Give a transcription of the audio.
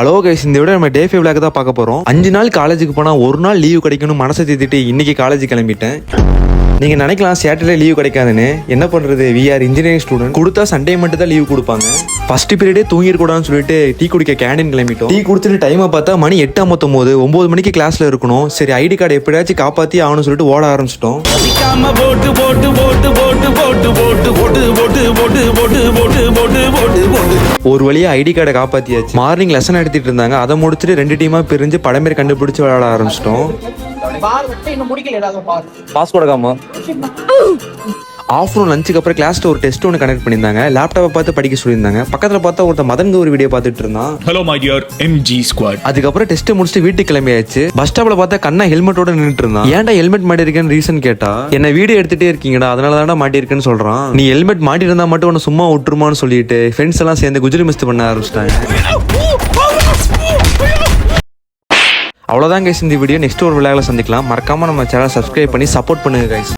Hello guys, இந்த விட நம்ம டே 5 vlog தான் பார்க்க போறோம். 5 நாள் காலேஜுக்கு போனா ஒரு நாள் லீவ் கிடைக்கணும் மனசை தேத்திட்டு இன்னைக்கு காலேஜ் கிளம்பிட்டேன். நீங்க நினைக்கலாம் சாட்டர்டே லீவ் கிடைக்காதுன்னு. என்ன பண்றது, வி ஆர் இன்ஜினியரிங் ஸ்டூடெண்ட். கொடுத்தா சண்டே மட்டும் தான் லீவ் கொடுப்பாங்க. ஃபர்ஸ்ட் பீரியடே தூங்கிடக்கூடாதுன்னு சொல்லிட்டு டீ குடிக்க கேண்டீன் கிளம்பிட்டோம். டீ குடிச்சிட்டு டைமை பார்த்தா மணி 8:59. 9 மணிக்கு கிளாஸ்ல இருக்கணும். சரி, ஐடி கார்டு எப்படியாச்சும் காப்பாத்தி ஆகணும்னு சொல்லிட்டு ஓட ஆரம்பிச்சிட்டோம். ஒரு வழியா ஐடி கார்டை காப்பாத்தியாச்சு. மார்னிங் லெசன் எடுத்துட்டு இருந்தாங்க. அதை முடிச்சுட்டு 2 டீமா பிரிஞ்சு படமேரி கண்டுபிடிச்சு விளையாட ஆரம்பிச்சிட்டோம். ஆஃப்டர்நூன் லஞ்சுக்கு அப்புறம் கிளாஸ்ல ஒரு டெஸ்ட் ஒன்று கனெக்ட் பண்ணியிருந்தாங்க. லேப்டாப்பை பார்த்து படிக்க சொல்லியிருந்தாங்க. பக்கத்தில் பார்த்தா ஒருத்த மதன் ஒரு வீடியோ பார்த்துட்டு இருந்தான். Hello my dear MG squad. அதுக்கப்புறம் டெஸ்ட் முடிச்சுட்டு வீட்டுக்கு கிளம்பியாச்சு. பஸ் ஸ்டாப்ல பார்த்தா கண்ணா ஹெல்மெட்டோட நின்றுட்டு இருந்தான். ஏன்டா ஹெல்மெட் மாட்டிருக்கேன்னு ரீசன் கேட்டா, என்ன வீடியோ எடுத்துட்டே இருக்கீங்கடா அதனால தான்டா மாட்டிருக்கேன்னு சொல்றான். நீ ஹெல்மெட் மாட்டிருந்தா மட்டும் உன்னை சும்மா விட்டுருமான்னு சொல்லிட்டு ஃப்ரெண்ட்ஸ் எல்லாம் சேர்ந்து குஜிலி மிஸ்ட் பண்ண ஆரம்பிச்சிட்டாங்க. அவ்வளோதான் கைஸ் இந்த வீடியோ. நெக்ஸ்ட் ஒரு விளையாட சந்திக்கலாம். மறக்காம நம்ம சேனல் சப்ஸ்கிரைப் பண்ணி சப்போர்ட் பண்ணுங்க கைஸ்.